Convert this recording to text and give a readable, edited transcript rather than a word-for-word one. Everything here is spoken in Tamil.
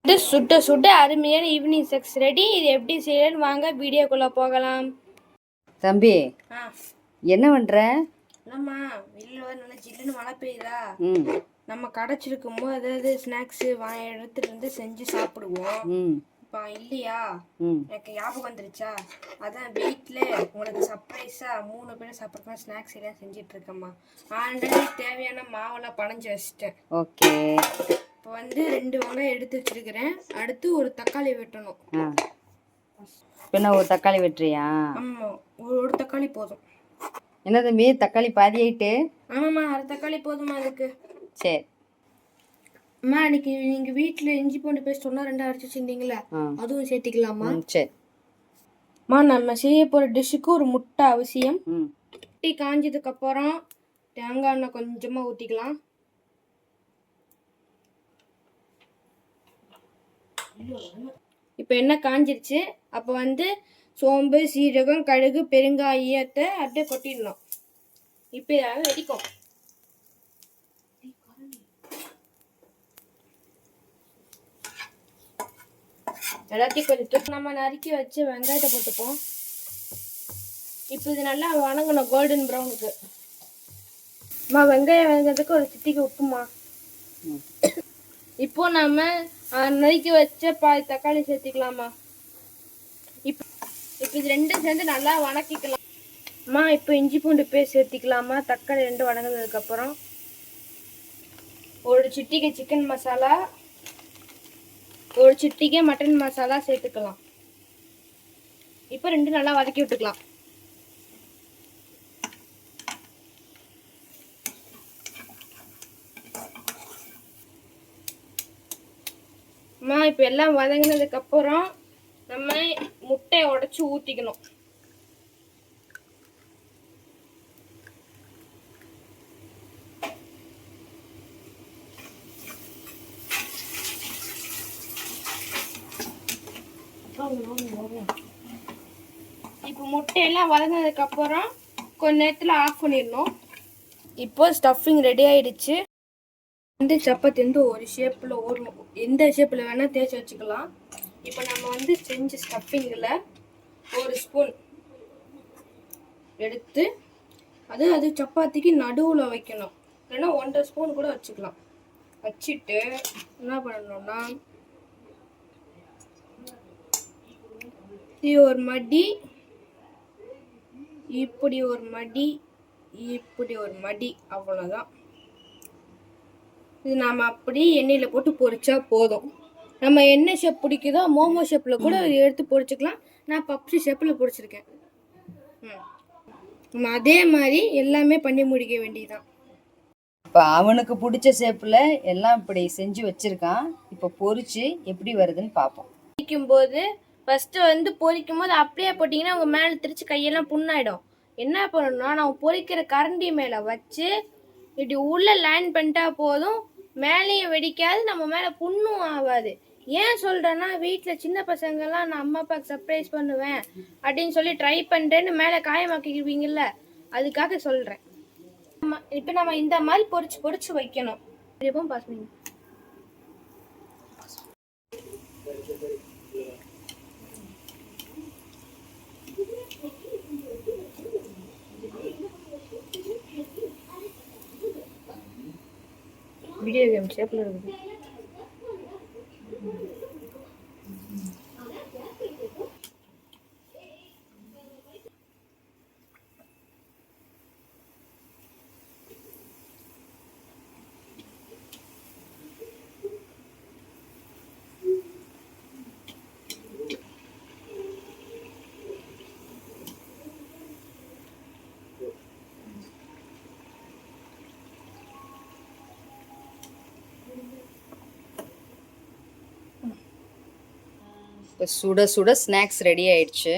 இது சுட்ட சுட்ட அருமையான ஈவினிங் செக்ஸ் ரெடி. இது எப்படி செய்யறேன்னு வாங்க வீடியோக்குள்ள போகலாம். தம்பி என்ன பண்ற? என்னம்மா வெளில நல்லா ஜில்லுன்னு மழை பெய்யுதா, நம்ம கடைச்சிருக்கும் போது அதாவது ஸ்நாக்ஸ் எடுத்துட்டு வந்து செஞ்சு சாப்பிடுவோம். இப்போ இல்லையா, எனக்கு ஞாபகம் வந்துருச்சா, அதான் வீட்டில் உங்களுக்கு சர்ப்ரைஸா 3 பேரும் சாப்பிட்றதுக்கு ஸ்நாக்ஸ் எல்லாம் செஞ்சிட்டு இருக்கேம்மா. ஆல்ரெடி தேவையான மாவெல்லாம் பனைஞ்சு வச்சிட்டேன். ஓகே. இப்போ வந்து 2 வெங்காயம் எடுத்து வச்சிருக்கிறேன். அடுத்து ஒரு தக்காளி வெட்டணும். என்ன ஒரு தக்காளி வெட்டுறியா? ஆமாம், ஒரு தக்காளி போதும். என்ன தம்பி தக்காளி பாதி ஆயிட்டு? ஆமாம்மா, அரை தக்காளி போதுமா அதுக்கு. சரி அம்மா, இன்னைக்கு நீங்கள் வீட்டில் இஞ்சி பூண்டு பேஸ்ட் ஒன்றா 2 அரைச்சி வச்சுருந்தீங்களா, அதுவும் சேர்த்திக்கலாமா? சரி. அம்மா, நம்ம செய்ய போகிற டிஷ்ஷுக்கு ஒரு முட்டை அவசியம். முட்டை காஞ்சதுக்கப்புறம் தேங்காய் எண்ணெய் கொஞ்சமாக ஊற்றிக்கலாம். இப்போ எண்ணெய் காஞ்சிருச்சு. அப்போ வந்து சோம்பு, சீரகம், கடுகு, பெருங்காயத்தை அப்படியே கொட்டிடணும். இப்போ இதாக வெடிக்கும். எல்லாத்தையும் கொஞ்சம் நம்ம நறுக்கி வச்சு வெங்காயத்தை போட்டுப்போம். இப்போ இது நல்லா வணங்கணும் கோல்டன் ப்ரௌனுக்கு. அம்மா, வெங்காயம் வதங்கிறதுக்கு ஒரு சிட்டிக்கு உப்புமா. இப்போ நம்ம நறுக்கி வச்ச பாதி தக்காளி சேர்த்திக்கலாமா. இப்போ இது 2 சேர்ந்து நல்லா வணக்கிக்கலாம். அம்மா, இப்போ இஞ்சி பூண்டு பேஸ்ட் சேர்த்திக்கலாமா. தக்காளி 2 வணங்கினதுக்கப்புறம் ஒரு சிட்டிகை சிக்கன் மசாலா, ஒரு சிட்டிகை மட்டன் மசாலா சேர்த்துக்கலாம். இப்போ 2 நல்லா வதக்கி விட்டுக்கலாம். அம்மா, இப்போ எல்லாம் வதங்கினதுக்கப்புறம் நம்ம முட்டையை உடச்சி ஊற்றிக்கணும். இப்போ முட்டையெல்லாம் வதங்கினதுக்கப்புறம் கொஞ்ச நேரத்தில் ஆஃப் பண்ணிடணும். இப்போ ஸ்டஃபிங் ரெடி ஆயிடுச்சு. வந்து சப்பாத்தி வந்து ஒரு ஷேப்பில் ஓடணும், எந்த ஷேப்பில் வேணால் தேய்ச்சி வச்சுக்கலாம். இப்போ நம்ம வந்து செஞ்ச ஸ்டஃபிங்கில் ஒரு ஸ்பூன் எடுத்து அது சப்பாத்திக்கு நடுவில் வைக்கணும். இல்லைன்னா 1.5 ஸ்பூன் கூட வச்சுக்கலாம். வச்சுட்டு என்ன பண்ணணும்னா, இப்படி ஒரு மடி, இப்படி ஒரு மடி, இப்படி ஒரு மடி, அவ்வளோதான். இது நாம் அப்படி எண்ணெயில் போட்டு பொரிச்சா போதும். நம்ம என்ன ஷேப் பிடிக்குதோ மோமோ ஷேப்பில் கூட எடுத்து பொரிச்சுக்கலாம். நான் பப்ஸு ஷேப்பில் பொரிச்சிருக்கேன். நம்ம அதே மாதிரி எல்லாமே பண்ணி முடிக்க வேண்டியதுதான். இப்போ அவனுக்கு பிடிச்ச ஷேப்பில் எல்லாம் இப்படி செஞ்சு வச்சுருக்கான். இப்போ பொரிச்சு எப்படி வருதுன்னு பார்ப்போம். பொரிக்கும்போது ஃபஸ்ட்டு வந்து பொரிக்கும் போது அப்படியே போட்டிங்கன்னா அவங்க மேலே திரிச்சு கையெல்லாம் புண்ணாயிடும். என்ன பண்ணணும்னா, நம்ம பொரிக்கிற கரண்டி மேலே வச்சு இப்படி உள்ளே லைன் பண்ணிட்டா போதும். மேலேயும் வெடிக்காது, நம்ம மேலே புண்ணும் ஆகாது. ஏன் சொல்கிறேன்னா, வீட்டில் சின்ன பசங்கள்லாம் நான் அம்மா அப்பாவுக்கு சர்ப்ரைஸ் பண்ணுவேன் அப்படின்னு சொல்லி ட்ரை பண்ணுறேன்னு மேலே காயமாக்கிக்குவீங்கள்ல, அதுக்காக சொல்கிறேன். இப்போ நம்ம இந்த மாதிரி பொரிச்சு வைக்கணும். பாஸ் வீடியோ கேம் ஷேப்பில் இருக்குது. இப்போ சுட சுட ஸ்நாக்ஸ் ரெடி ஆயிடுச்சு.